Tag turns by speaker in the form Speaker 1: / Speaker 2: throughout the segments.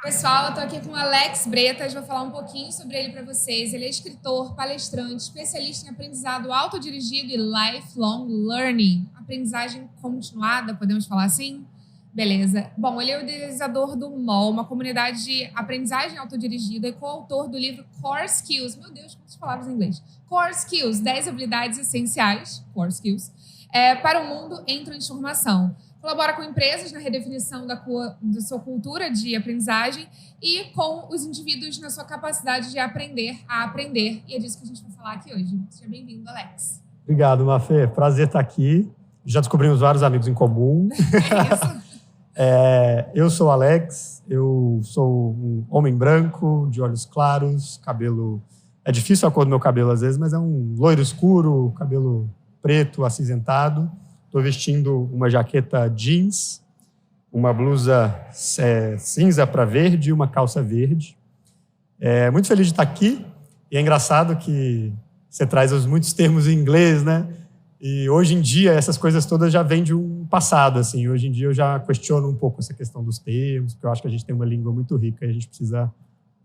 Speaker 1: Pessoal, eu tô aqui com o Alex Bretas, vou falar um pouquinho sobre ele para vocês. Ele é escritor, palestrante, especialista em aprendizado autodirigido e lifelong learning. Aprendizagem continuada, podemos falar assim? Beleza. Bom, ele é o idealizador do MOL, uma comunidade de aprendizagem autodirigida, e coautor do livro Core Skills. Meu Deus, quantas palavras em inglês. Core Skills, 10 habilidades essenciais, Core Skills, para um mundo em transformação. Colabora com empresas na redefinição da sua cultura de aprendizagem e com os indivíduos na sua capacidade de aprender a aprender. E é disso que a gente vai falar aqui hoje. Seja bem-vindo, Alex.
Speaker 2: Obrigado, Mafê. Prazer estar aqui. Já descobrimos vários amigos em comum.
Speaker 1: É isso.
Speaker 2: Eu sou o Alex, eu sou um homem branco, de olhos claros, cabelo... É difícil a cor do meu cabelo às vezes, mas é um loiro escuro, cabelo preto, acinzentado. Estou vestindo uma jaqueta jeans, uma blusa cinza para verde e uma calça verde. Muito feliz de estar aqui. E é engraçado que você traz muitos termos em inglês, né? E hoje em dia essas coisas todas já vêm de um passado, assim. Hoje em dia eu já questiono um pouco essa questão dos termos, porque eu acho que a gente tem uma língua muito rica e a gente precisa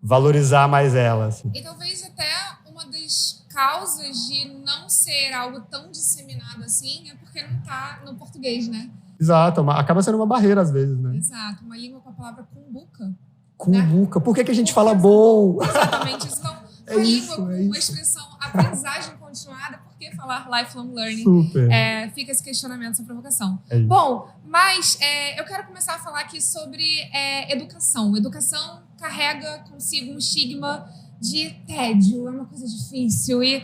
Speaker 2: valorizar mais ela, assim.
Speaker 1: E talvez até uma das causas de não ser algo tão disseminado assim é porque não está no português, né?
Speaker 2: Exato, acaba sendo uma barreira às vezes, né?
Speaker 1: Exato, uma língua com a palavra cumbuca.
Speaker 2: Cumbuca. Né? Por que a gente fala bom?
Speaker 1: Exatamente isso. Então, uma língua com uma expressão aprendizagem continuada, por que falar lifelong learning?
Speaker 2: Super.
Speaker 1: Fica esse questionamento, essa provocação. Bom, mas eu quero começar a falar aqui sobre educação. Educação carrega consigo um estigma de tédio, é uma coisa difícil. E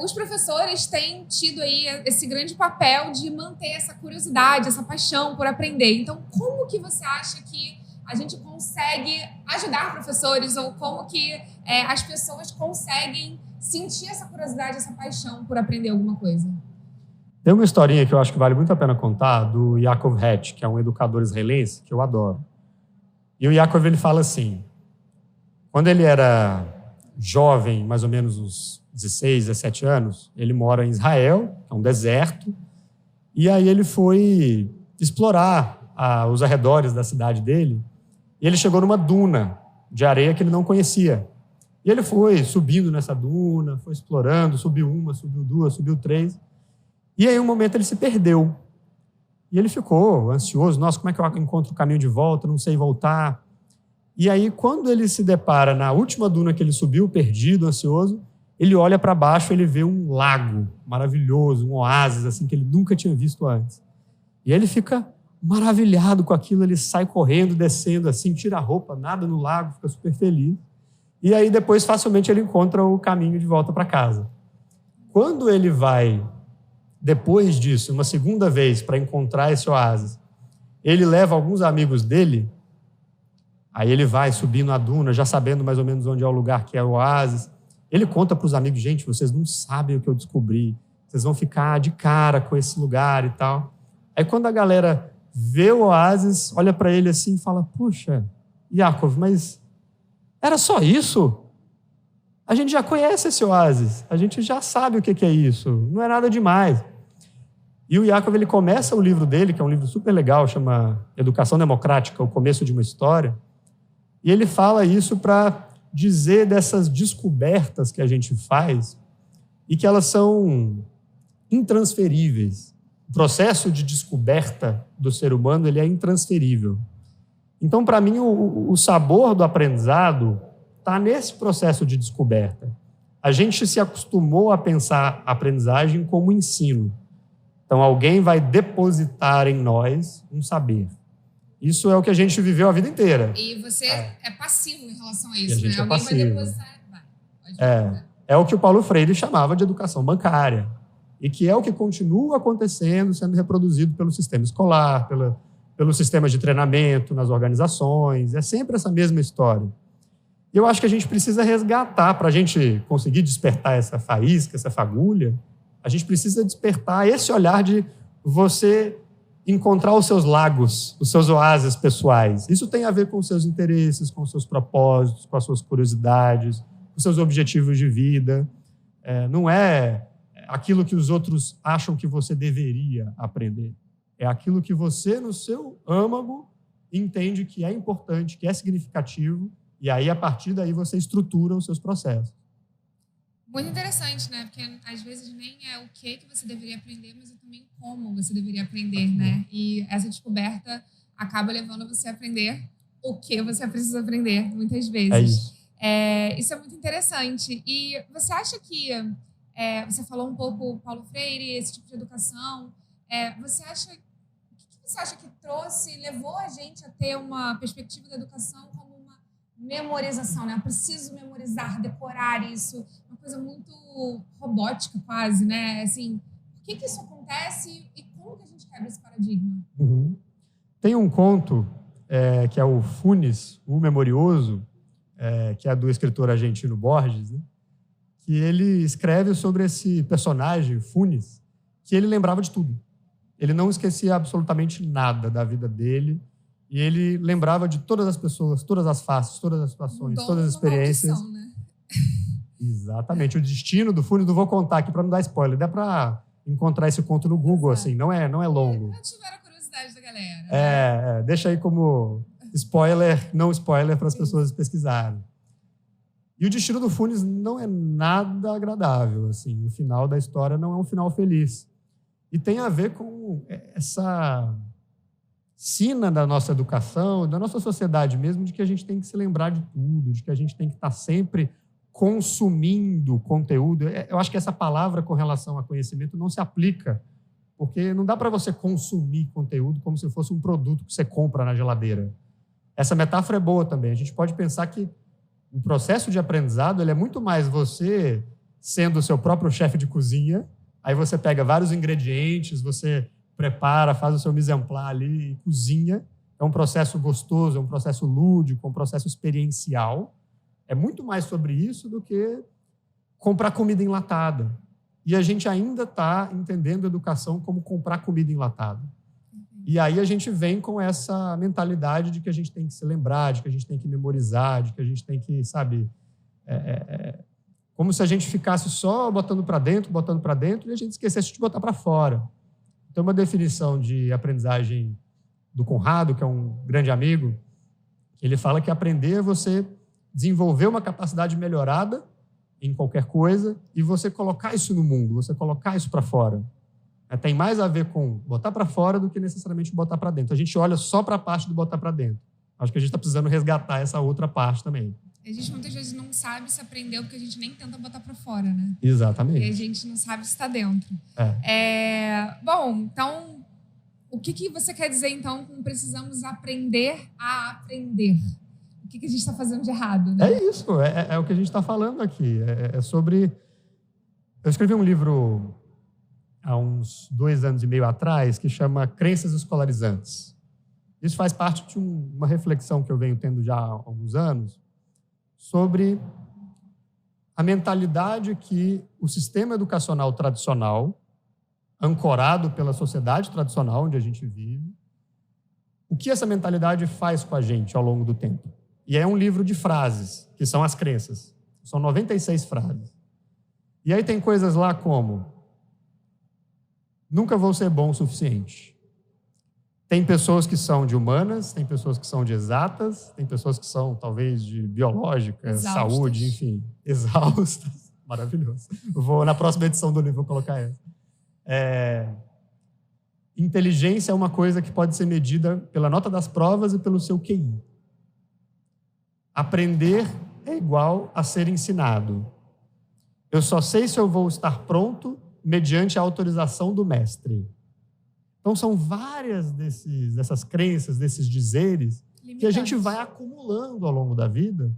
Speaker 1: os professores têm tido aí esse grande papel de manter essa curiosidade, essa paixão por aprender. Então, como que você acha que a gente consegue ajudar professores, ou como que as pessoas conseguem sentir essa curiosidade, essa paixão por aprender alguma coisa?
Speaker 2: Tem uma historinha que eu acho que vale muito a pena contar, do Yaakov Hetch, que é um educador israelense que eu adoro. E o Yaakov, ele fala assim, quando ele era jovem, mais ou menos uns 16, 17 anos, ele mora em Israel, que é um deserto, e aí ele foi explorar os arredores da cidade dele, e ele chegou numa duna de areia que ele não conhecia. E ele foi subindo nessa duna, foi explorando, subiu uma, subiu duas, subiu três. E aí, um momento, ele se perdeu. E ele ficou ansioso. Nossa, como é que eu encontro o caminho de volta? Não sei voltar. E aí, quando ele se depara na última duna que ele subiu, perdido, ansioso, ele olha para baixo e ele vê um lago maravilhoso, um oásis, assim, que ele nunca tinha visto antes. E ele fica maravilhado com aquilo, ele sai correndo, descendo, assim, tira a roupa, nada no lago, fica super feliz. E aí, depois, facilmente, ele encontra o caminho de volta para casa. Quando ele vai, depois disso, uma segunda vez, para encontrar esse oásis, ele leva alguns amigos dele, aí ele vai subindo a duna, já sabendo mais ou menos onde é o lugar que é o oásis. Ele conta para os amigos, gente, vocês não sabem o que eu descobri, vocês vão ficar de cara com esse lugar e tal. Aí, quando a galera vê o oásis, olha para ele assim e fala, poxa, Yaakov, mas era só isso? A gente já conhece esse oásis, a gente já sabe o que é isso, não é nada demais. E o Yaakov, ele começa o livro dele, que é um livro super legal, chama Educação Democrática, o começo de uma história, e ele fala isso para dizer dessas descobertas que a gente faz e que elas são intransferíveis. O processo de descoberta do ser humano, ele é intransferível. Então, para mim, o sabor do aprendizado está nesse processo de descoberta. A gente se acostumou a pensar a aprendizagem como ensino. Então, alguém vai depositar em nós um saber. Isso é o que a gente viveu a vida inteira.
Speaker 1: E você é passivo em relação a isso, né?
Speaker 2: Alguém
Speaker 1: vai depositar.
Speaker 2: É o que o Paulo Freire chamava de educação bancária. E que é o que continua acontecendo, sendo reproduzido pelo sistema escolar, pelo sistema de treinamento nas organizações. É sempre essa mesma história. E eu acho que a gente precisa resgatar, para a gente conseguir despertar essa faísca, essa fagulha, a gente precisa despertar esse olhar de você encontrar os seus lagos, os seus oásis pessoais. Isso tem a ver com os seus interesses, com os seus propósitos, com as suas curiosidades, com os seus objetivos de vida. Não é aquilo que os outros acham que você deveria aprender. É aquilo que você, no seu âmago, entende que é importante, que é significativo, e aí, a partir daí, você estrutura os seus processos.
Speaker 1: Muito interessante, né? Porque às vezes nem é o que você deveria aprender, mas é também como você deveria aprender, né? E essa descoberta acaba levando você a aprender o que você precisa aprender, muitas vezes.
Speaker 2: É isso.
Speaker 1: Isso é muito interessante. E você acha que... você falou um pouco Paulo Freire, esse tipo de educação. O que você acha que levou a gente a ter uma perspectiva da educação como uma memorização, né? Eu preciso memorizar, decorar isso. Uma coisa muito robótica, quase, né? Assim, por que isso acontece e como que a gente quebra esse paradigma?
Speaker 2: Uhum. Tem um conto que é o Funes, o Memorioso, que é do escritor argentino Borges, né? Que ele escreve sobre esse personagem, Funes, que ele lembrava de tudo. Ele não esquecia absolutamente nada da vida dele e ele lembrava de todas as pessoas, todas as faces, todas as situações, todas as experiências.
Speaker 1: Maldição, né?
Speaker 2: Exatamente. O destino do Funes, não vou contar aqui para não dar spoiler, dá para encontrar esse conto no Google, assim, não é longo.
Speaker 1: Não tiveram a curiosidade da galera.
Speaker 2: Deixa aí como spoiler, não spoiler, para as pessoas pesquisarem. E o destino do Funes não é nada agradável, assim. O final da história não é um final feliz. E tem a ver com essa sina da nossa educação, da nossa sociedade mesmo, de que a gente tem que se lembrar de tudo, de que a gente tem que estar sempre consumindo conteúdo. Eu acho que essa palavra com relação a conhecimento não se aplica, porque não dá para você consumir conteúdo como se fosse um produto que você compra na geladeira. Essa metáfora é boa também. A gente pode pensar que o processo de aprendizado ele é muito mais você sendo o seu próprio chefe de cozinha. Aí você pega vários ingredientes, você prepara, faz o seu mise en place ali e cozinha. É um processo gostoso, é um processo lúdico, é um processo experiencial. É muito mais sobre isso do que comprar comida enlatada. E a gente ainda está entendendo a educação como comprar comida enlatada. E aí a gente vem com essa mentalidade de que a gente tem que se lembrar, de que a gente tem que memorizar, de que a gente tem que, sabe... como se a gente ficasse só botando para dentro, e a gente esquecesse de botar para fora. Tem uma definição de aprendizagem do Conrado, que é um grande amigo, que ele fala que aprender é você desenvolver uma capacidade melhorada em qualquer coisa e você colocar isso no mundo, você colocar isso para fora. Tem mais a ver com botar para fora do que necessariamente botar para dentro. A gente olha só para a parte do botar para dentro. Acho que a gente está precisando resgatar essa outra parte também.
Speaker 1: A gente muitas vezes não sabe se aprendeu porque a gente nem tenta botar para fora, né?
Speaker 2: Exatamente.
Speaker 1: E a gente não sabe se está dentro. Bom, então, o que você quer dizer, então, com precisamos aprender a aprender? O que a gente está fazendo de errado, né?
Speaker 2: É isso, é o que a gente está falando aqui. É sobre... Eu escrevi um livro há uns 2 anos e meio atrás que chama Crenças Escolarizantes. Isso faz parte de uma reflexão que eu venho tendo já há alguns anos sobre a mentalidade que o sistema educacional tradicional, ancorado pela sociedade tradicional onde a gente vive, o que essa mentalidade faz com a gente ao longo do tempo. E é um livro de frases, que são as crenças. São 96 frases. E aí tem coisas lá como: nunca vou ser bom o suficiente. Tem pessoas que são de humanas, tem pessoas que são de exatas, tem pessoas que são, talvez, de biológicas, saúde, enfim, exaustas. Maravilhoso. Na próxima edição do livro, vou colocar essa. Inteligência é uma coisa que pode ser medida pela nota das provas e pelo seu QI. Aprender é igual a ser ensinado. Eu só sei se eu vou estar pronto mediante a autorização do mestre. Então, são várias dessas crenças, desses dizeres, que a gente vai acumulando ao longo da vida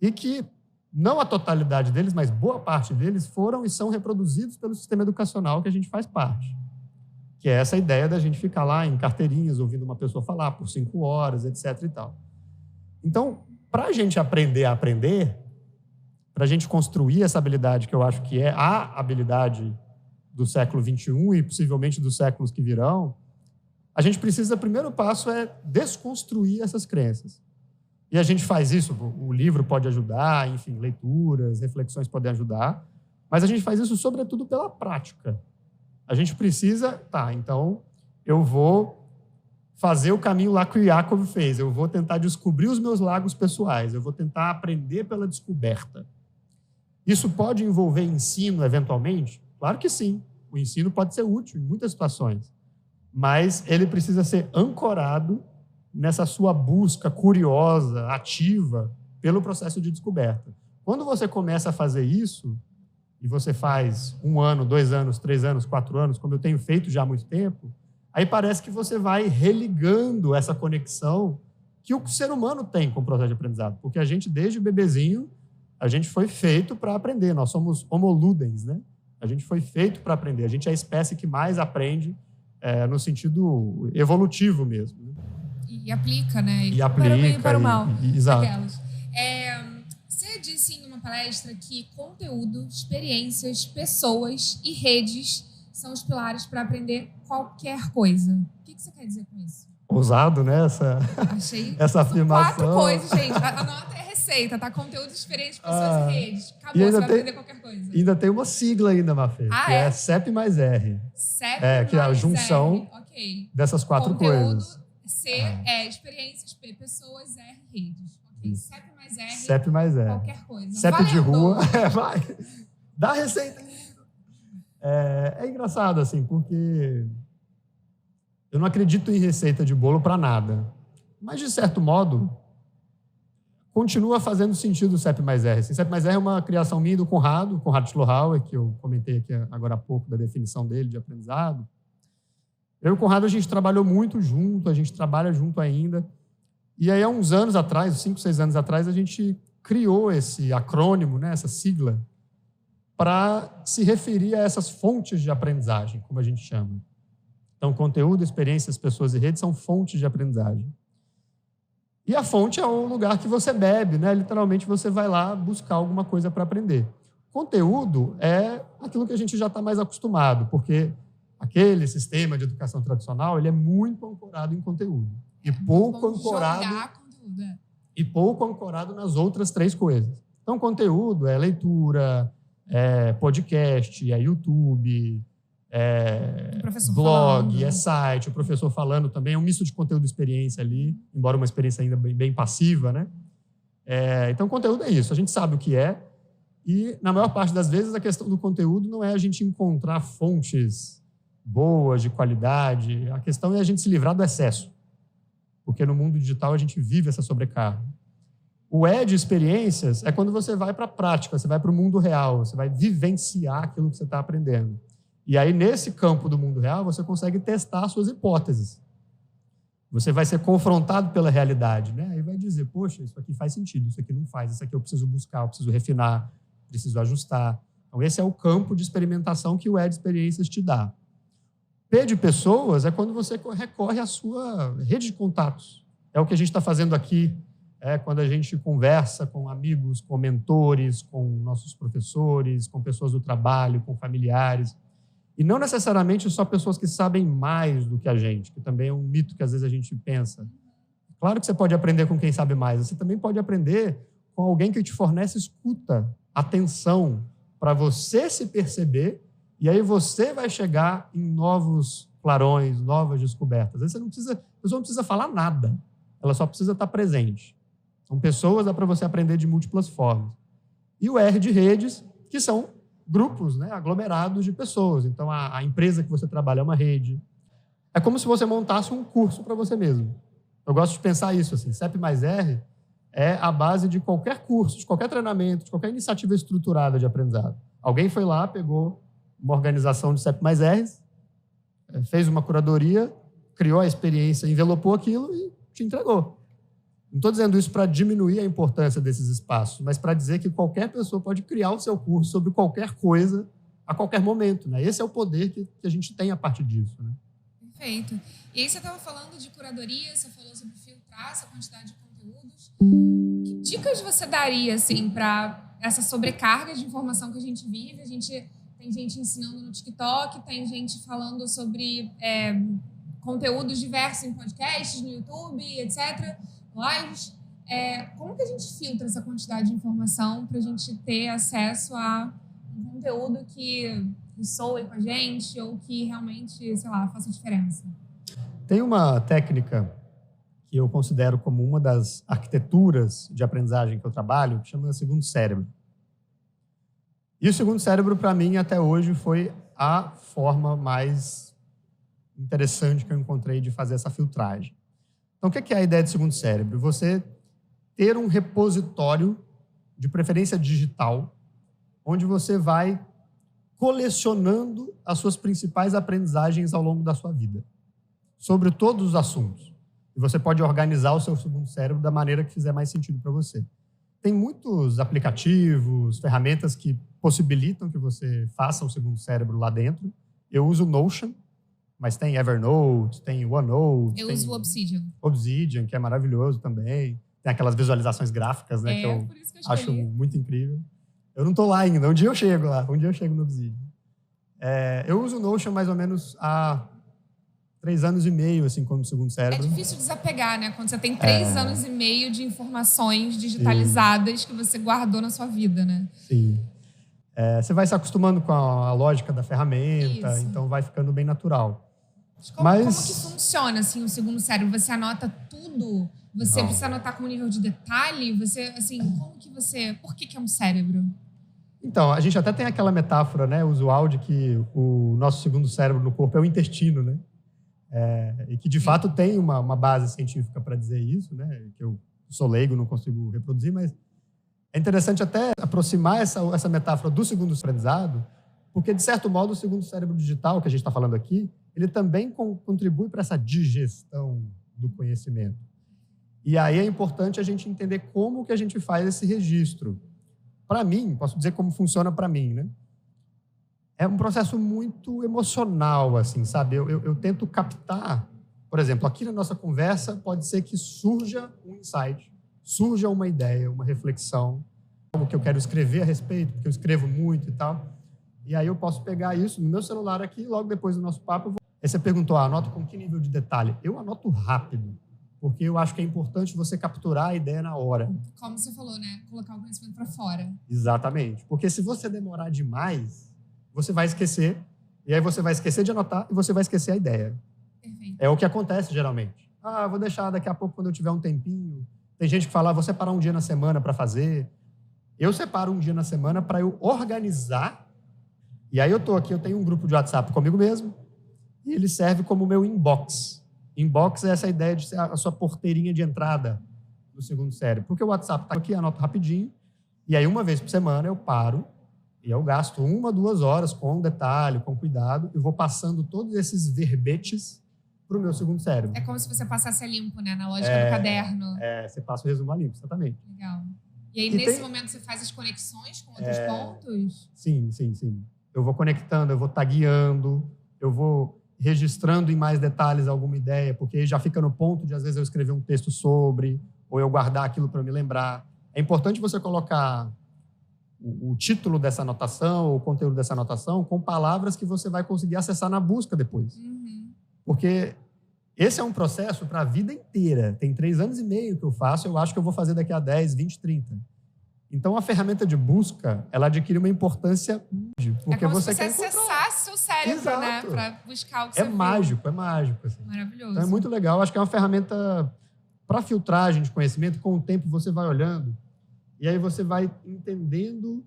Speaker 2: e que, não a totalidade deles, mas boa parte deles foram e são reproduzidos pelo sistema educacional que a gente faz parte. Que é essa ideia da gente ficar lá em carteirinhas, ouvindo uma pessoa falar por 5 horas, etc. e tal. Então, para a gente aprender a aprender, para a gente construir essa habilidade que eu acho que é a habilidade do século XXI e possivelmente dos séculos que virão, a gente precisa, o primeiro passo é desconstruir essas crenças. E a gente faz isso, o livro pode ajudar, enfim, leituras, reflexões podem ajudar, mas a gente faz isso sobretudo pela prática. A gente precisa, então eu vou fazer o caminho lá que o Yakov fez. Eu vou tentar descobrir os meus lagos pessoais. Eu vou tentar aprender pela descoberta. Isso pode envolver ensino, eventualmente? Claro que sim. O ensino pode ser útil em muitas situações. Mas ele precisa ser ancorado nessa sua busca curiosa, ativa, pelo processo de descoberta. Quando você começa a fazer isso, e você faz 1 ano, 2 anos, 3 anos, 4 anos, como eu tenho feito já há muito tempo, aí parece que você vai religando essa conexão que o ser humano tem com o processo de aprendizado. Porque a gente, desde bebezinho, a gente foi feito para aprender. Nós somos homo ludens, né? A gente foi feito para aprender. A gente é a espécie que mais aprende no sentido evolutivo mesmo. Né?
Speaker 1: E aplica, né?
Speaker 2: E aplica.
Speaker 1: Para o bem e para o mal.
Speaker 2: Exato.
Speaker 1: Você disse em uma palestra que conteúdo, experiências, pessoas e redes são os pilares para aprender qualquer coisa. O que você quer dizer com isso?
Speaker 2: Ousado, né? Essa afirmação.
Speaker 1: 4 coisas, gente. Anota é receita, tá? Conteúdo, experiências, pessoas e redes. Acabou, você vai aprender qualquer coisa.
Speaker 2: Ainda tem uma sigla ainda, Mafê, que é CEP mais R.
Speaker 1: CEP
Speaker 2: que é a junção dessas 4
Speaker 1: conteúdo,
Speaker 2: coisas.
Speaker 1: C experiências, P pessoas, R redes. CEP mais R.
Speaker 2: CEP mais R.
Speaker 1: Qualquer coisa.
Speaker 2: CEP de rua. Vai. Dá receita. É engraçado, assim, porque eu não acredito em receita de bolo para nada. Mas, de certo modo, continua fazendo sentido o CEP mais R. CEP mais R é uma criação minha do Conrado Schlohauer, que eu comentei aqui agora há pouco da definição dele de aprendizado. Eu e o Conrado, a gente trabalhou muito junto, a gente trabalha junto ainda. E aí, há uns anos atrás, 5, 6 anos atrás, a gente criou esse acrônimo, né, essa sigla, para se referir a essas fontes de aprendizagem, como a gente chama. Então, conteúdo, experiências, pessoas e redes são fontes de aprendizagem. E a fonte é o lugar que você bebe, né? Literalmente, você vai lá buscar alguma coisa para aprender. Conteúdo é aquilo que a gente já está mais acostumado, porque aquele sistema de educação tradicional ele é muito ancorado em conteúdo. E pouco ancorado nas outras 3 coisas. Então, conteúdo é leitura, é podcast, é YouTube, é blog, falando. É site, o professor falando também. É um misto de conteúdo e experiência ali, embora uma experiência ainda bem passiva, né? Então, conteúdo é isso. A gente sabe o que é. E, na maior parte das vezes, a questão do conteúdo não é a gente encontrar fontes boas, de qualidade. A questão é a gente se livrar do excesso. Porque no mundo digital a gente vive essa sobrecarga. O de experiências é quando você vai para a prática, você vai para o mundo real, você vai vivenciar aquilo que você está aprendendo. E aí, nesse campo do mundo real, você consegue testar suas hipóteses. Você vai ser confrontado pela realidade, né? Aí vai dizer, poxa, isso aqui faz sentido, isso aqui não faz, isso aqui eu preciso buscar, eu preciso refinar, preciso ajustar. Então, esse é o campo de experimentação que o de experiências te dá. P de pessoas é quando você recorre à sua rede de contatos. É o que a gente está fazendo aqui, quando a gente conversa com amigos, com mentores, com nossos professores, com pessoas do trabalho, com familiares. E não necessariamente só pessoas que sabem mais do que a gente, que também é um mito que às vezes a gente pensa. Claro que você pode aprender com quem sabe mais, você também pode aprender com alguém que te fornece escuta, atenção, para você se perceber. E aí você vai chegar em novos clarões, novas descobertas. Às vezes a pessoa não precisa falar nada, ela só precisa estar presente. São pessoas, dá para você aprender de múltiplas formas. E o R de redes, que são grupos, né, aglomerados de pessoas. Então, a empresa que você trabalha é uma rede. É como se você montasse um curso para você mesmo. Eu gosto de pensar isso, assim, CEP mais R é a base de qualquer curso, de qualquer treinamento, de qualquer iniciativa estruturada de aprendizado. Alguém foi lá, pegou uma organização de CEP mais R's, fez uma curadoria, criou a experiência, envelopou aquilo e te entregou. Não estou dizendo isso para diminuir a importância desses espaços, mas para dizer que qualquer pessoa pode criar o seu curso sobre qualquer coisa a qualquer momento. Né? Esse é o poder que a gente tem a partir disso. Né?
Speaker 1: Perfeito. E aí você estava falando de curadoria, você falou sobre filtrar essa quantidade de conteúdos. Que dicas você daria assim, para essa sobrecarga de informação que a gente vive? Tem gente ensinando no TikTok, tem gente falando sobre conteúdos diversos em podcasts, no YouTube, etc., lives. Como que a gente filtra essa quantidade de informação para a gente ter acesso a um conteúdo que soe com a gente ou que realmente, sei lá, faça diferença?
Speaker 2: Tem uma técnica que eu considero como uma das arquiteturas de aprendizagem que eu trabalho, que chama segundo cérebro. E o segundo cérebro, para mim, até hoje, foi a forma mais interessante que eu encontrei de fazer essa filtragem. Então, o que é a ideia de segundo cérebro? Você ter um repositório, de preferência digital, onde você vai colecionando as suas principais aprendizagens ao longo da sua vida, sobre todos os assuntos. E você pode organizar o seu segundo cérebro da maneira que fizer mais sentido para você. Tem muitos aplicativos, ferramentas que possibilitam que você faça o segundo cérebro lá dentro. Eu uso o Notion, mas tem Evernote, tem OneNote.
Speaker 1: Eu uso o Obsidian.
Speaker 2: Obsidian, que é maravilhoso também. Tem aquelas visualizações gráficas, né, que eu acho muito incrível. Eu não estou lá ainda, um dia eu chego lá, um dia eu chego no Obsidian. Eu uso o Notion mais ou menos há 3 anos e meio, assim, como segundo cérebro.
Speaker 1: É difícil desapegar, né? Quando você tem 3 anos e meio de informações digitalizadas que você guardou na sua vida, né?
Speaker 2: Sim. Você vai se acostumando com a lógica da ferramenta, então vai ficando bem natural.
Speaker 1: Como que funciona, assim, o segundo cérebro? Você anota tudo? Você precisa anotar com um nível de detalhe? Você, assim, Por que é um cérebro?
Speaker 2: Então, a gente até tem aquela metáfora, né, usual de que o nosso segundo cérebro no corpo é o intestino, né? E que, de fato, tem uma base científica para dizer isso, né? Que eu sou leigo, não consigo reproduzir, mas é interessante até aproximar essa metáfora do segundo aprendizado, porque, de certo modo, o segundo cérebro digital, que a gente está falando aqui, ele também contribui para essa digestão do conhecimento. E aí é importante a gente entender como que a gente faz esse registro. Para mim, posso dizer como funciona para mim, né? É um processo muito emocional, assim, sabe? Eu tento captar, por exemplo, aqui na nossa conversa, pode ser que surja um insight, surja uma ideia, uma reflexão, algo que eu quero escrever a respeito, porque eu escrevo muito e tal. E aí eu posso pegar isso no meu celular aqui, e logo depois do nosso papo, Aí você perguntou, anoto com que nível de detalhe? Eu anoto rápido, porque eu acho que é importante você capturar a ideia na hora.
Speaker 1: Como você falou, né? Colocar o conhecimento para fora.
Speaker 2: Exatamente. Porque se você demorar demais, você vai esquecer, e aí você vai esquecer de anotar e você vai esquecer a ideia.
Speaker 1: Perfeito.
Speaker 2: É o que acontece geralmente. Vou deixar daqui a pouco quando eu tiver um tempinho. Tem gente que fala, vou separar um dia na semana para fazer. Eu separo um dia na semana para eu organizar. E aí eu tô aqui, eu tenho um grupo de WhatsApp comigo mesmo, e ele serve como meu inbox. Inbox é essa ideia de ser a sua porteirinha de entrada no segundo cérebro. Porque o WhatsApp está aqui, anoto rapidinho, e aí uma vez por semana eu paro e eu gasto 1, 2 horas com detalhe, com cuidado, e vou passando todos esses verbetes para o meu segundo cérebro.
Speaker 1: É como se você passasse a limpo, né? Na lógica do caderno.
Speaker 2: Você passa o resumo a limpo, exatamente.
Speaker 1: Legal. E aí, nesse momento, você faz as conexões com outros pontos?
Speaker 2: Sim. Eu vou conectando, eu vou tagueando, eu vou registrando em mais detalhes alguma ideia, porque aí já fica no ponto de, às vezes, eu escrever um texto sobre, ou eu guardar aquilo para me lembrar. É importante você colocar o título dessa anotação, o conteúdo dessa anotação, com palavras que você vai conseguir acessar na busca depois.
Speaker 1: Uhum.
Speaker 2: Porque esse é um processo para a vida inteira. Tem 3 anos e meio que eu faço, eu acho que eu vou fazer daqui a 10, 20, 30. Então, a ferramenta de busca, ela adquire uma importância grande. Porque
Speaker 1: como
Speaker 2: você
Speaker 1: se você acessasse seu cérebro,
Speaker 2: Exato,
Speaker 1: né? Para buscar o que você viu.
Speaker 2: É mágico. Assim.
Speaker 1: Maravilhoso.
Speaker 2: Então, é muito legal. Acho que é uma ferramenta para filtragem de conhecimento. Com o tempo, você vai olhando e aí você vai entendendo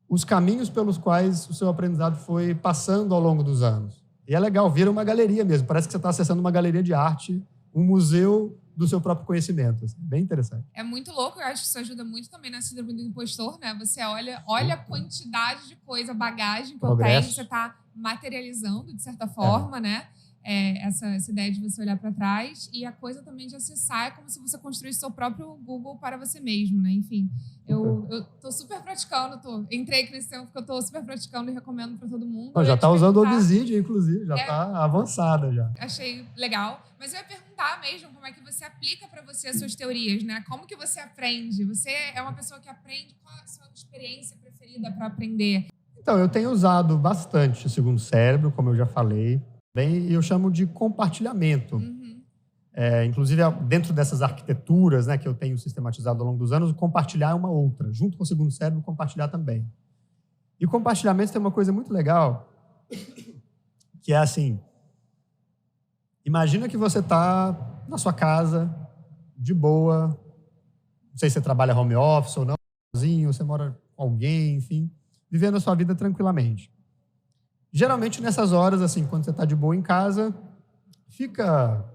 Speaker 2: os caminhos pelos quais o seu aprendizado foi passando ao longo dos anos. E é legal, vira uma galeria mesmo. Parece que você está acessando uma galeria de arte, um museu do seu próprio conhecimento. Assim. Bem interessante.
Speaker 1: É muito louco, eu acho que isso ajuda muito também na síndrome do impostor, né? Você olha a quantidade de coisa, bagagem que eu tenho, você está materializando, de certa forma, né? Essa ideia de você olhar para trás, e a coisa também de acessar é como se você construísse seu próprio Google para você mesmo, né? Enfim, eu tô super praticando, entrei aqui nesse tempo porque eu tô super praticando e recomendo para todo mundo.
Speaker 2: Já está usando o Obsidian, inclusive, já está avançada já.
Speaker 1: Achei legal, mas eu ia perguntar mesmo como é que você aplica para você as suas teorias, né? Como que você aprende? Você é uma pessoa que aprende, qual é a sua experiência preferida para aprender?
Speaker 2: Então, eu tenho usado bastante o segundo cérebro, como eu já falei. Bem, eu chamo de compartilhamento.
Speaker 1: Uhum.
Speaker 2: Inclusive, dentro dessas arquiteturas, né, que eu tenho sistematizado ao longo dos anos, compartilhar é uma outra. Junto com o segundo cérebro, compartilhar também. E o compartilhamento tem uma coisa muito legal, que é assim, Imagina que você está na sua casa, de boa, não sei se você trabalha home office ou não, sozinho, você mora com alguém, enfim, vivendo a sua vida tranquilamente. Geralmente, nessas horas, assim, quando você está de boa em casa, fica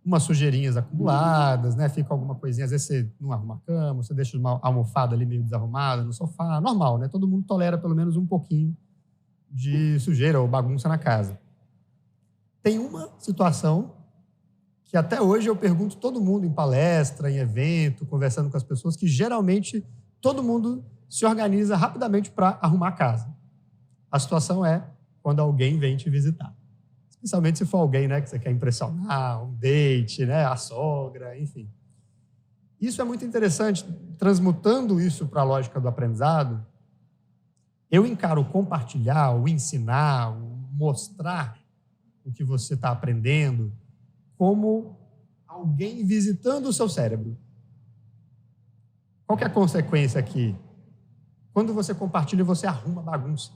Speaker 2: umas sujeirinhas acumuladas, né? Fica alguma coisinha, às vezes você não arruma a cama, você deixa uma almofada ali meio desarrumada no sofá, normal, né? Todo mundo tolera pelo menos um pouquinho de sujeira ou bagunça na casa. Tem uma situação que até hoje eu pergunto todo mundo em palestra, em evento, conversando com as pessoas, que geralmente todo mundo se organiza rapidamente para arrumar a casa. A situação é quando alguém vem te visitar. Especialmente se for alguém, né, que você quer impressionar, um date, né, a sogra, enfim. Isso é muito interessante. Transmutando isso para a lógica do aprendizado, eu encaro o compartilhar, o ensinar, o mostrar o que você está aprendendo como alguém visitando o seu cérebro. Qual que é a consequência aqui? Quando você compartilha, você arruma bagunça.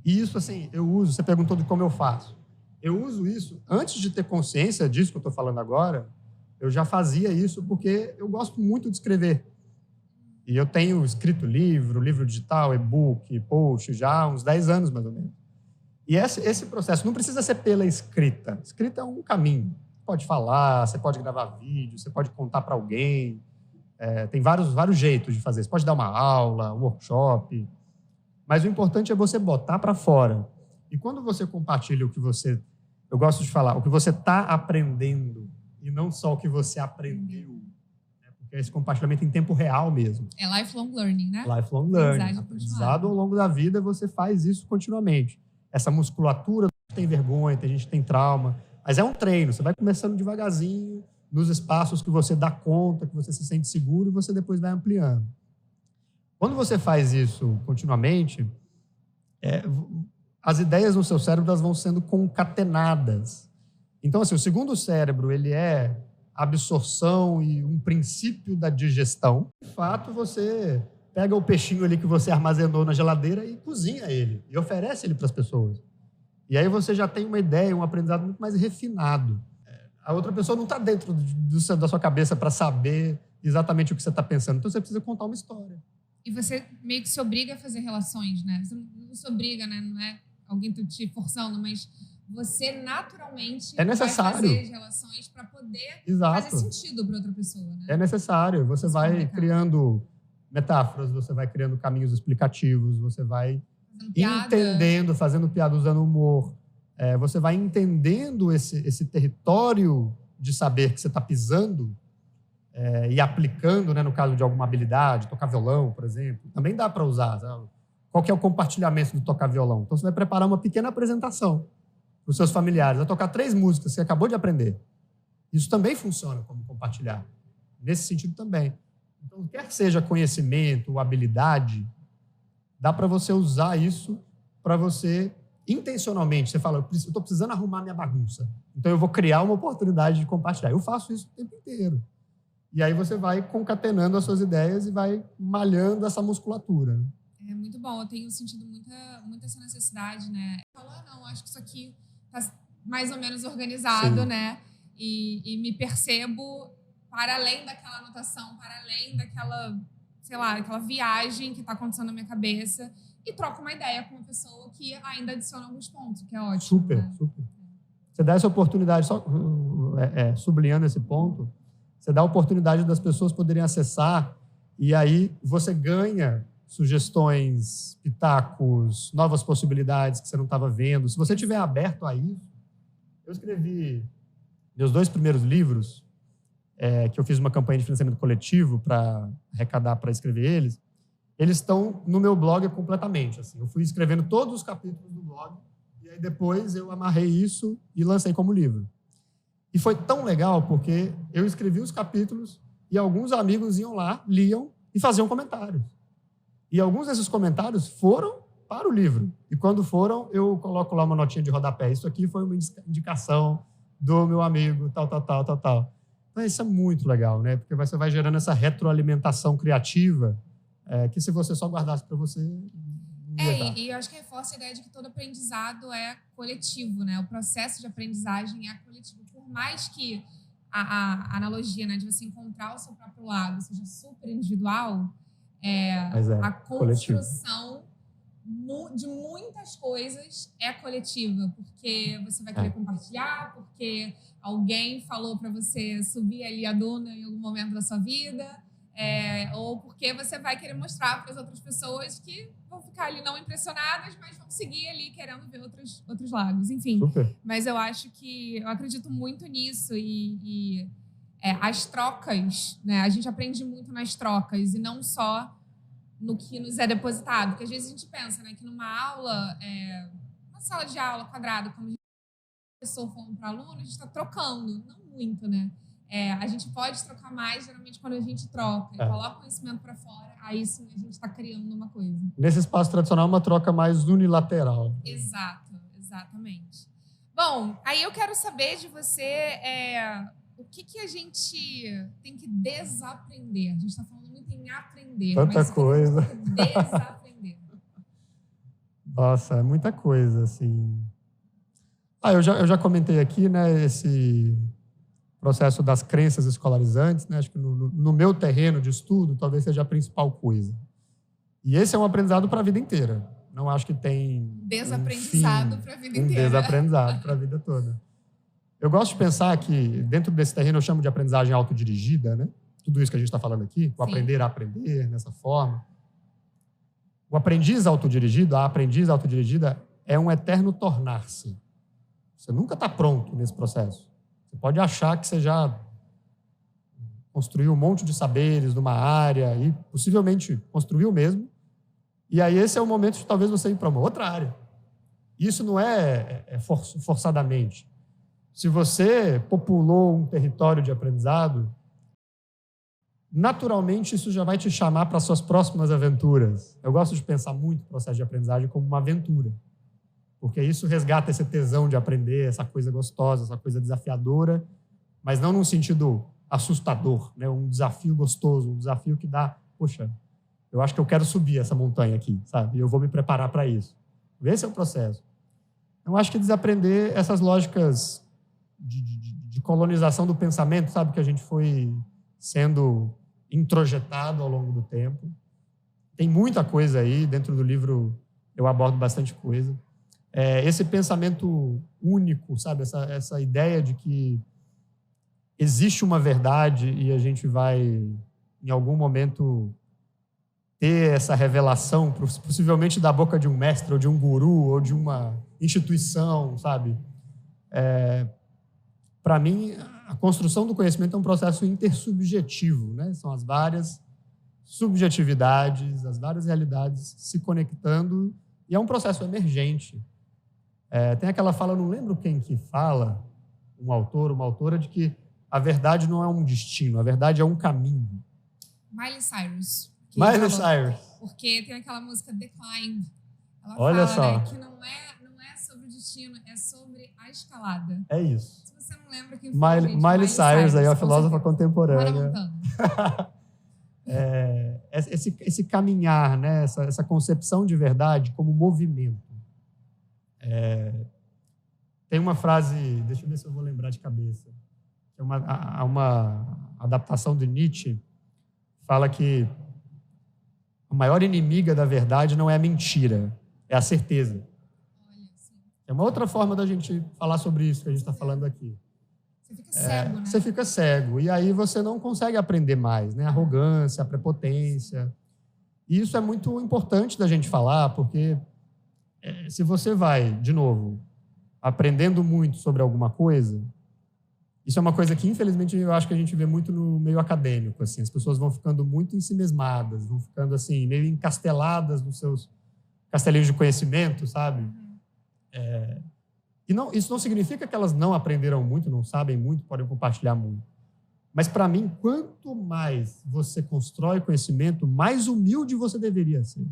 Speaker 2: E isso, assim, eu uso, você perguntou de como eu faço. Eu uso isso, antes de ter consciência disso que eu estou falando agora, eu já fazia isso porque eu gosto muito de escrever. E eu tenho escrito livro digital, e-book, post, já há uns 10 anos, mais ou menos. E esse processo não precisa ser pela escrita. Escrita é um caminho. Você pode falar, você pode gravar vídeo, você pode contar para alguém. Tem vários jeitos de fazer. Você pode dar uma aula, um workshop. Mas o importante é você botar para fora. E quando você compartilha o que você... Eu gosto de falar, o que você está aprendendo e não só o que você aprendeu. Né? Porque é esse compartilhamento em tempo real mesmo.
Speaker 1: É lifelong learning, né?
Speaker 2: Lifelong learning. Aprendizado ao longo da vida, você faz isso continuamente. Essa musculatura, tem vergonha, tem gente que tem trauma. Mas é um treino. Você vai começando devagarzinho, nos espaços que você dá conta, que você se sente seguro, e você depois vai ampliando. Quando você faz isso continuamente, as ideias no seu cérebro elas vão sendo concatenadas. Então, assim, o segundo cérebro ele é absorção e um princípio da digestão. De fato, você pega o peixinho ali que você armazenou na geladeira e cozinha ele, e oferece ele para as pessoas. E aí você já tem uma ideia, um aprendizado muito mais refinado. A outra pessoa não está dentro da sua cabeça para saber exatamente o que você está pensando. Então, você precisa contar uma história.
Speaker 1: E você meio que se obriga a fazer relações, né? Você não se obriga, né? Não é alguém te forçando, mas você naturalmente
Speaker 2: vai fazer
Speaker 1: as relações para poder
Speaker 2: Exato.
Speaker 1: fazer sentido para outra pessoa, né?
Speaker 2: É necessário. Você vai criando metáforas, você vai criando caminhos explicativos, você vai entendendo, fazendo piada, usando humor. Você vai entendendo esse território de saber que você está pisando e aplicando, né, no caso de alguma habilidade, tocar violão, por exemplo. Também dá para usar. Sabe? Qual que é o compartilhamento do tocar violão? Então, você vai preparar uma pequena apresentação para os seus familiares. Vai tocar 3 músicas que você acabou de aprender. Isso também funciona como compartilhar. Nesse sentido também. Então, quer que seja conhecimento ou habilidade, dá para você usar isso para você, intencionalmente, você fala, eu estou precisando arrumar minha bagunça. Então, eu vou criar uma oportunidade de compartilhar. Eu faço isso o tempo inteiro. E aí você vai concatenando as suas ideias e vai malhando essa musculatura.
Speaker 1: É muito bom. Eu tenho sentido muita essa necessidade, né? Falar, não, acho que isso aqui está mais ou menos organizado, Sim. né? E me percebo para além daquela anotação, para além daquela, sei lá, aquela viagem que está acontecendo na minha cabeça e troco uma ideia com uma pessoa que ainda adiciona alguns pontos, que é ótimo.
Speaker 2: Super,
Speaker 1: né?
Speaker 2: super. Você dá essa oportunidade, só sublinhando esse ponto, você dá a oportunidade das pessoas poderem acessar e aí você ganha sugestões, pitacos, novas possibilidades que você não estava vendo. Se você estiver aberto a isso, eu escrevi meus 2 primeiros livros, que eu fiz uma campanha de financiamento coletivo para arrecadar para escrever eles estão no meu blog completamente. Assim. Eu fui escrevendo todos os capítulos do blog e aí depois eu amarrei isso e lancei como livro. E foi tão legal porque eu escrevi os capítulos e alguns amigos iam lá, liam e faziam comentários. E alguns desses comentários foram para o livro. E quando foram, eu coloco lá uma notinha de rodapé. Isso aqui foi uma indicação do meu amigo, tal. Então, isso é muito legal, né? Porque você vai gerando essa retroalimentação criativa que se você só guardasse para você...
Speaker 1: E eu acho que reforça a ideia de que todo aprendizado é coletivo, né? O processo de aprendizagem é coletivo. Por mais que a analogia, né, de você encontrar o seu próprio lago seja super individual, a construção de muitas coisas é coletiva, porque você vai querer compartilhar, porque alguém falou para você subir ali a duna em algum momento da sua vida, ou porque você vai querer mostrar para as outras pessoas que vão ficar ali não impressionadas, mas vão seguir ali querendo ver outros lagos. Enfim,
Speaker 2: super.
Speaker 1: Mas eu acredito muito nisso e as trocas, né? A gente aprende muito nas trocas e não só no que nos é depositado. Porque às vezes a gente pensa, né, que numa aula, uma sala de aula quadrada, como a professor falando para o aluno, a gente está trocando, não muito, né? A gente pode trocar mais, geralmente, quando a gente troca, coloca o conhecimento para fora, aí sim a gente está criando uma coisa.
Speaker 2: Nesse espaço tradicional, uma troca mais unilateral.
Speaker 1: Exatamente. Bom, aí eu quero saber de você o que a gente tem que desaprender. A gente está falando muito em aprender.
Speaker 2: Tanta coisa.
Speaker 1: Desaprender.
Speaker 2: Nossa, é muita coisa, assim. Eu já comentei aqui, né, esse processo das crenças escolarizantes, né? Acho que no meu terreno de estudo talvez seja a principal coisa. E esse é um aprendizado para a vida inteira. Não acho que tem
Speaker 1: desaprendizado para a vida inteira.
Speaker 2: Desaprendizado para a vida toda. Eu gosto de pensar que dentro desse terreno eu chamo de aprendizagem autodirigida, né? Tudo isso que a gente está falando aqui, o aprender a aprender nessa forma. O aprendiz autodirigido, a aprendiz autodirigida é um eterno tornar-se. Você nunca está pronto nesse processo. Você pode achar que você já construiu um monte de saberes numa área e possivelmente construiu mesmo. E aí esse é o momento de talvez você ir para uma outra área. Isso não forçadamente. Se você populou um território de aprendizado, naturalmente isso já vai te chamar para suas próximas aventuras. Eu gosto de pensar muito o processo de aprendizagem como uma aventura. Porque isso resgata esse tesão de aprender, essa coisa gostosa, essa coisa desafiadora, mas não num sentido assustador, né? Um desafio gostoso, um desafio que dá, poxa, eu acho que eu quero subir essa montanha aqui, sabe? E eu vou me preparar para isso. Esse é o processo. Eu acho que desaprender essas lógicas de colonização do pensamento, sabe? Que a gente foi sendo introjetado ao longo do tempo. Tem muita coisa aí, dentro do livro eu abordo bastante coisa. Esse pensamento único, sabe? Essa ideia de que existe uma verdade e a gente vai, em algum momento, ter essa revelação, possivelmente da boca de um mestre, ou de um guru, ou de uma instituição, sabe? Para mim, a construção do conhecimento é um processo intersubjetivo, né? São as várias subjetividades, as várias realidades se conectando, e é um processo emergente. Tem aquela fala, não lembro quem que fala, um autor, uma autora, de que a verdade não é um destino, a verdade é um caminho.
Speaker 1: Miley Cyrus.
Speaker 2: Miley Cyrus.
Speaker 1: Porque tem aquela música The Climb. Ela
Speaker 2: Olha
Speaker 1: fala,
Speaker 2: só.
Speaker 1: né, que não é sobre o destino, é sobre a escalada.
Speaker 2: É isso.
Speaker 1: Se você não lembra quem foi,
Speaker 2: Miley Cyrus, aí, a filósofa contemporânea. Esse caminhar, né? Essa concepção de verdade como movimento. Tem uma frase, deixa eu ver se eu vou lembrar de cabeça, que é uma adaptação de Nietzsche, fala que a maior inimiga da verdade não é a mentira, é a certeza. É uma outra forma da gente falar sobre isso que a gente está falando aqui.
Speaker 1: Você fica cego, né?
Speaker 2: Você fica cego, e aí você não consegue aprender mais, né? A arrogância, a prepotência. E isso é muito importante da gente falar, porque se você vai, de novo, aprendendo muito sobre alguma coisa, isso é uma coisa que, infelizmente, eu acho que a gente vê muito no meio acadêmico. Assim, as pessoas vão ficando muito ensimesmadas, vão ficando assim, meio encasteladas nos seus castelinhos de conhecimento, sabe? E isso não significa que elas não aprenderam muito, não sabem muito, podem compartilhar muito. Mas, para mim, quanto mais você constrói conhecimento, mais humilde você deveria ser.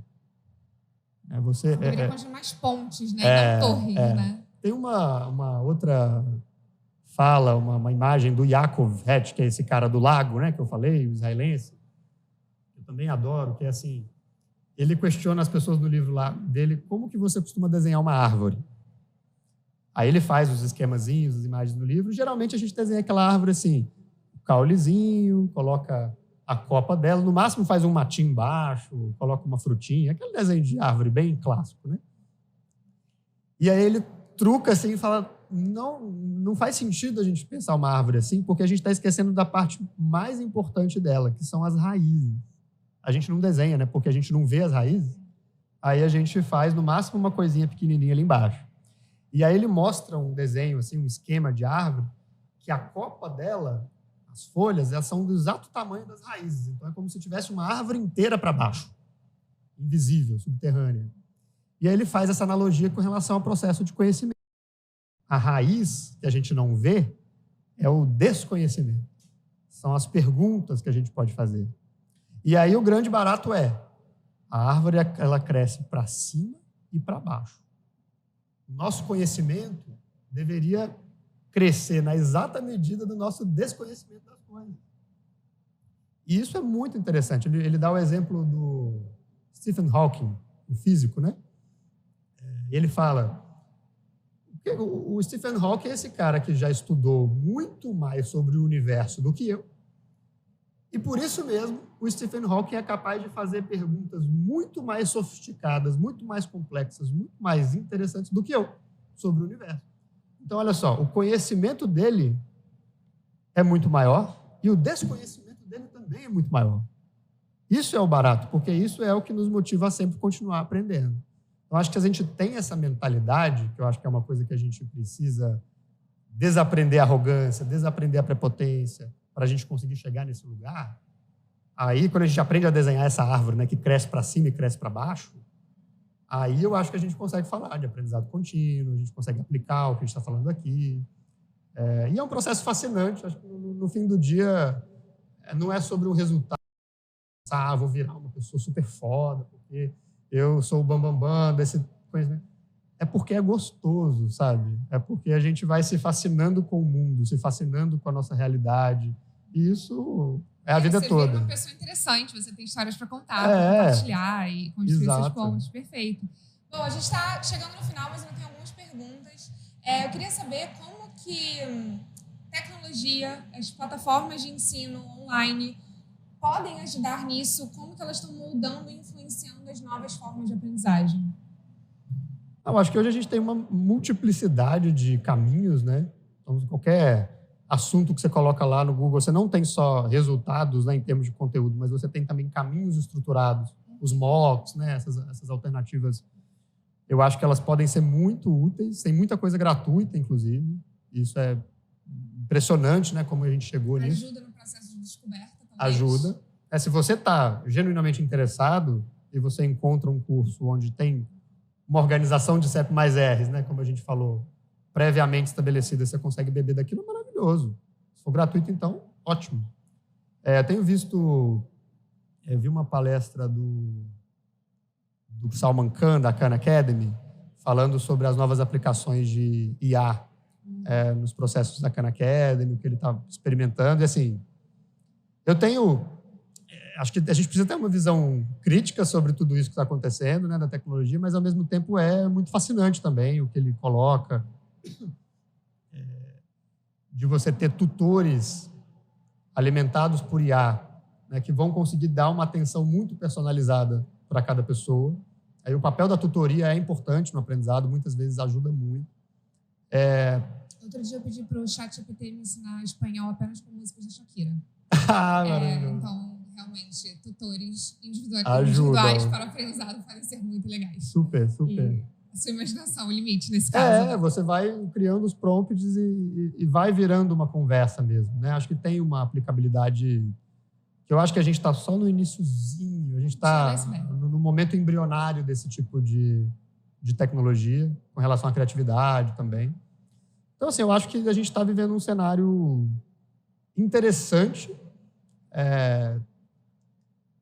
Speaker 1: Você deveria construir mais pontes, né? Não torres, né?
Speaker 2: Tem uma outra fala, uma imagem do Yaakov Hetch, que é esse cara do lago, né, que eu falei, o israelense. Eu também adoro, que é assim, ele questiona as pessoas no livro lá dele, como que você costuma desenhar uma árvore? Aí ele faz os esquemazinhos, as imagens no livro. Geralmente a gente desenha aquela árvore assim, o caulezinho, coloca a copa dela, no máximo faz um matinho embaixo, coloca uma frutinha, aquele desenho de árvore bem clássico, né? E aí ele truca assim e fala, não faz sentido a gente pensar uma árvore assim, porque a gente está esquecendo da parte mais importante dela, que são as raízes. A gente não desenha, né? Porque a gente não vê as raízes. Aí a gente faz, no máximo, uma coisinha pequenininha ali embaixo. E aí ele mostra um desenho, assim, um esquema de árvore, que a copa dela, as folhas, elas são do exato tamanho das raízes. Então é como se tivesse uma árvore inteira para baixo, invisível, subterrânea. E aí ele faz essa analogia com relação ao processo de conhecimento. A raiz que a gente não vê é o desconhecimento. São as perguntas que a gente pode fazer. E aí o grande barato é, a árvore ela cresce para cima e para baixo. O nosso conhecimento deveria crescer na exata medida do nosso desconhecimento das coisas. E isso é muito interessante. Ele dá o exemplo do Stephen Hawking, o físico, né? E ele fala, o Stephen Hawking é esse cara que já estudou muito mais sobre o universo do que eu, e por isso mesmo o Stephen Hawking é capaz de fazer perguntas muito mais sofisticadas, muito mais complexas, muito mais interessantes do que eu sobre o universo. Então, olha só, o conhecimento dele é muito maior e o desconhecimento dele também é muito maior. Isso é o barato, porque isso é o que nos motiva a sempre continuar aprendendo. Eu acho que a gente tem essa mentalidade, que eu acho que é uma coisa que a gente precisa desaprender a arrogância, desaprender a prepotência, para a gente conseguir chegar nesse lugar. Aí, quando a gente aprende a desenhar essa árvore, né, que cresce para cima e cresce para baixo, aí eu acho que a gente consegue falar de aprendizado contínuo, a gente consegue aplicar o que a gente está falando aqui. E é um processo fascinante. Acho que no fim do dia não é sobre um resultado. Vou virar uma pessoa super foda, porque eu sou o bambambam desse conhecimento. É porque é gostoso, sabe? É porque a gente vai se fascinando com o mundo, se fascinando com a nossa realidade. E isso é a vida toda.
Speaker 1: Você vira uma pessoa interessante, você tem histórias para contar, para compartilhar e construir seus pontos. Perfeito. Bom, a gente está chegando no final, mas eu tenho algumas perguntas. Eu queria saber como que tecnologia, as plataformas de ensino online podem ajudar nisso, como que elas estão moldando e influenciando as novas formas de aprendizagem?
Speaker 2: Eu acho que hoje a gente tem uma multiplicidade de caminhos, né? Então, qualquer assunto que você coloca lá no Google, você não tem só resultados, né, em termos de conteúdo, mas você tem também caminhos estruturados, os mocks, né, essas alternativas. Eu acho que elas podem ser muito úteis, tem muita coisa gratuita, inclusive. Isso é impressionante, né, como a gente chegou nisso.
Speaker 1: Ajuda no processo de descoberta também.
Speaker 2: Ajuda. Se você está genuinamente interessado e você encontra um curso onde tem uma organização de CEP mais R's, né, como a gente falou, previamente estabelecida, você consegue beber daquilo, é maravilhoso. Se for gratuito, então, ótimo. Tenho visto, vi uma palestra do Salman Khan, da Khan Academy, falando sobre as novas aplicações de IA nos processos da Khan Academy, o que ele está experimentando. E, assim, acho que a gente precisa ter uma visão crítica sobre tudo isso que está acontecendo, né, da tecnologia, mas, ao mesmo tempo, é muito fascinante também o que ele coloca, de você ter tutores alimentados por IA, né, que vão conseguir dar uma atenção muito personalizada para cada pessoa. Aí o papel da tutoria é importante no aprendizado, muitas vezes ajuda muito.
Speaker 1: Outro dia eu pedi para o ChatGPT me ensinar espanhol apenas com músicas da Shakira. Então, realmente, tutores individuais para o aprendizado podem ser muito legais.
Speaker 2: Super.
Speaker 1: E a sua imaginação, o limite nesse caso.
Speaker 2: Você vai criando os prompts e vai virando uma conversa mesmo, né? Acho que tem uma aplicabilidade que eu acho que a gente está só no iniciozinho, a gente está no momento embrionário desse tipo de tecnologia, com relação à criatividade também. Então, assim, eu acho que a gente está vivendo um cenário interessante,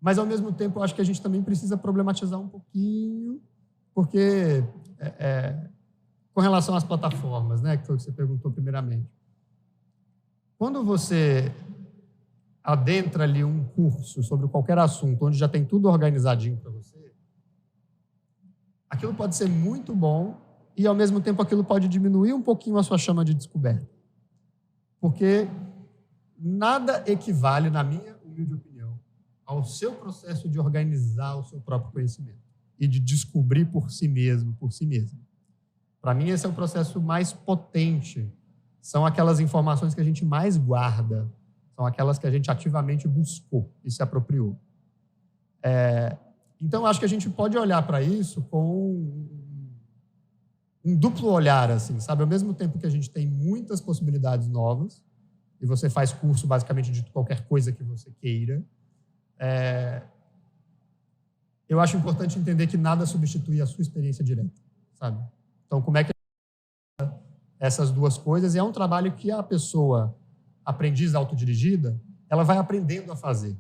Speaker 2: mas, ao mesmo tempo, eu acho que a gente também precisa problematizar um pouquinho, porque, com relação às plataformas, né, que foi o que você perguntou primeiramente, quando você adentra ali um curso sobre qualquer assunto, onde já tem tudo organizadinho para você, aquilo pode ser muito bom e, ao mesmo tempo, aquilo pode diminuir um pouquinho a sua chama de descoberta. Porque nada equivale, na minha humilde opinião, ao seu processo de organizar o seu próprio conhecimento e de descobrir por si mesmo, por si mesmo. Para mim, esse é o processo mais potente. São aquelas informações que a gente mais guarda, são aquelas que a gente ativamente buscou e se apropriou. Então, acho que a gente pode olhar para isso com um duplo olhar, assim, sabe? Ao mesmo tempo que a gente tem muitas possibilidades novas, e você faz curso basicamente de qualquer coisa que você queira, eu acho importante entender que nada substitui a sua experiência direta, sabe? Então, como é que essas duas coisas? E é um trabalho que a pessoa aprendiz autodirigida, ela vai aprendendo a fazer.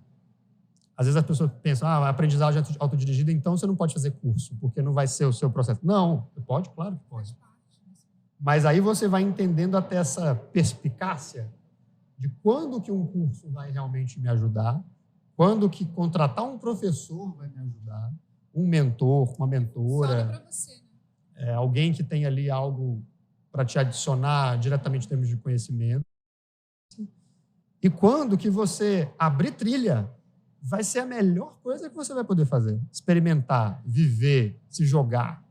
Speaker 2: Às vezes as pessoas pensam, aprendizagem autodirigida, então você não pode fazer curso, porque não vai ser o seu processo. Não, você pode, claro que pode. Mas aí você vai entendendo até essa perspicácia de quando que um curso vai realmente me ajudar, quando que contratar um professor vai me ajudar, um mentor, uma mentora,
Speaker 1: para você,
Speaker 2: alguém que tem ali algo para te adicionar diretamente em termos de conhecimento. E quando que você abrir trilha, vai ser a melhor coisa que você vai poder fazer. Experimentar, viver, se jogar.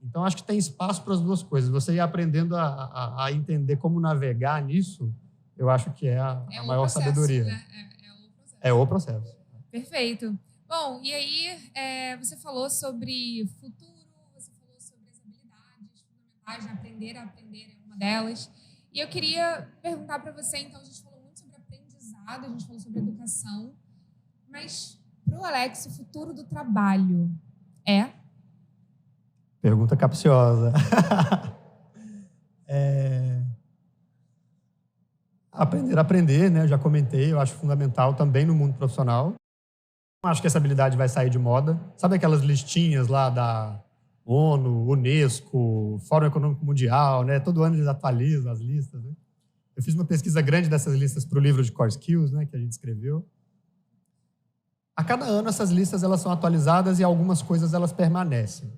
Speaker 2: Então, acho que tem espaço para as duas coisas. Você ir aprendendo a entender como navegar nisso, eu acho que é a maior
Speaker 1: processo,
Speaker 2: sabedoria.
Speaker 1: Né?
Speaker 2: É o processo.
Speaker 1: Perfeito. Bom, e aí você falou sobre futuro, você falou sobre as habilidades fundamentais, aprender a aprender é uma delas. E eu queria perguntar para você, então, a gente falou muito sobre aprendizado, a gente falou sobre educação, mas para o Alex, o futuro do trabalho é?
Speaker 2: Pergunta capciosa. Aprender, né? Eu já comentei, eu acho fundamental também no mundo profissional. Não acho que essa habilidade vai sair de moda. Sabe aquelas listinhas lá da ONU, Unesco, Fórum Econômico Mundial, né? Todo ano eles atualizam as listas, né? Eu fiz uma pesquisa grande dessas listas para o livro de Core Skills, né? Que a gente escreveu. A cada ano essas listas elas são atualizadas e algumas coisas elas permanecem.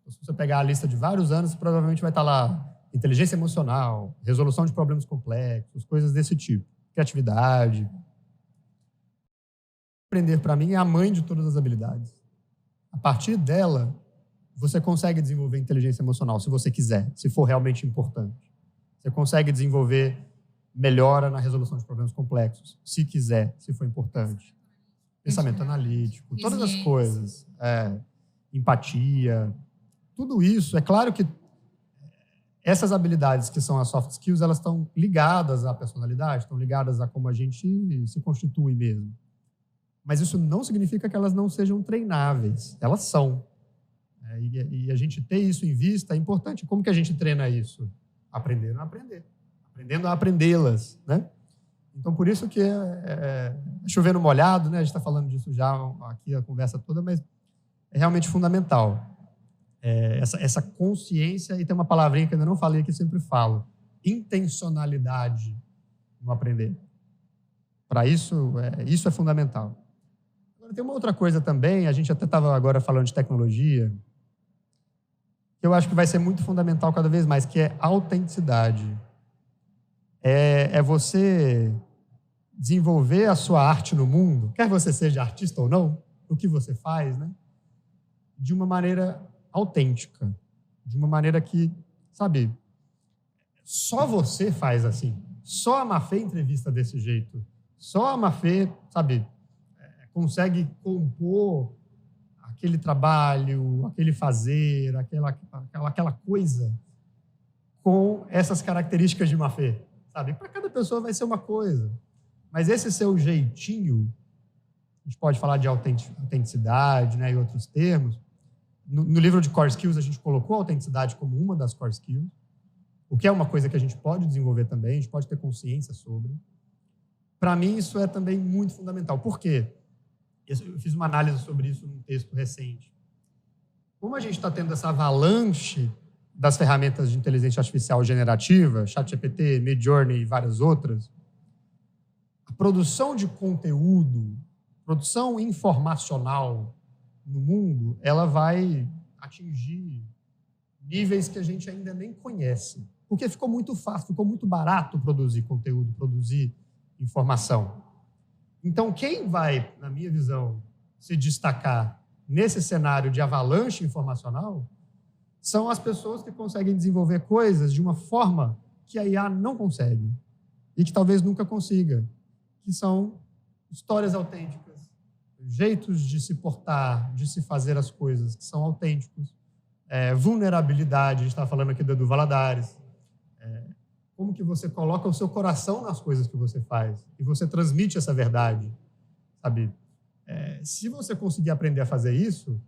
Speaker 2: Se você pegar a lista de vários anos, provavelmente vai estar lá inteligência emocional, resolução de problemas complexos, coisas desse tipo, criatividade. Aprender, para mim, é a mãe de todas as habilidades. A partir dela, você consegue desenvolver inteligência emocional, se você quiser, se for realmente importante. Você consegue desenvolver melhora na resolução de problemas complexos, se quiser, se for importante. Pensamento analítico, todas as coisas. Empatia, tudo isso. É claro que essas habilidades que são as soft skills, elas estão ligadas à personalidade, estão ligadas a como a gente se constitui mesmo. Mas isso não significa que elas não sejam treináveis. Elas são. E a gente ter isso em vista é importante. Como que a gente treina isso? Aprendendo a aprender. Aprendendo a aprendê-las, né? Então, por isso que chover no molhado, né? A gente está falando disso já aqui a conversa toda, mas é realmente fundamental. Essa consciência, e tem uma palavrinha que eu ainda não falei, que eu sempre falo, intencionalidade no aprender. Para isso, isso é fundamental. Agora, tem uma outra coisa também, a gente até estava agora falando de tecnologia, que eu acho que vai ser muito fundamental cada vez mais, que é autenticidade. É você desenvolver a sua arte no mundo, quer você seja artista ou não, o que você faz, né? De uma maneira autêntica, de uma maneira que, sabe, só você faz assim, só a Mafê entrevista desse jeito, só a Mafê, sabe, consegue compor aquele trabalho, aquele fazer, aquela coisa com essas características de Mafê, sabe? Para cada pessoa vai ser uma coisa, mas esse seu jeitinho, a gente pode falar de autenticidade, né, e outros termos. No livro de Core Skills, a gente colocou a autenticidade como uma das Core Skills, o que é uma coisa que a gente pode desenvolver também, a gente pode ter consciência sobre. Para mim, isso é também muito fundamental. Por quê? Eu fiz uma análise sobre isso num texto recente. Como a gente está tendo essa avalanche das ferramentas de inteligência artificial generativa, ChatGPT, Midjourney e várias outras, a produção de conteúdo, produção informacional no mundo, ela vai atingir níveis que a gente ainda nem conhece. Porque ficou muito fácil, ficou muito barato produzir conteúdo, produzir informação. Então, quem vai, na minha visão, se destacar nesse cenário de avalanche informacional são as pessoas que conseguem desenvolver coisas de uma forma que a IA não consegue e que talvez nunca consiga, que são histórias autênticas, jeitos de se portar, de se fazer as coisas que são autênticos, vulnerabilidade, a gente estava falando aqui do Edu Valadares, como que você coloca o seu coração nas coisas que você faz e você transmite essa verdade, sabe? Se você conseguir aprender a fazer isso,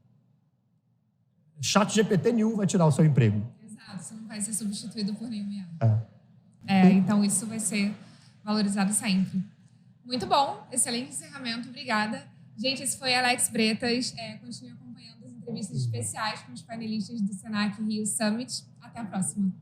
Speaker 2: ChatGPT nenhum vai tirar o seu emprego.
Speaker 1: Exato, você não vai ser substituído por nenhum IA. Então isso vai ser valorizado sempre. Muito bom, excelente encerramento, obrigada. Gente, esse foi Alex Bretas. Continue acompanhando as entrevistas especiais com os panelistas do Senac Rio Summit. Até a próxima.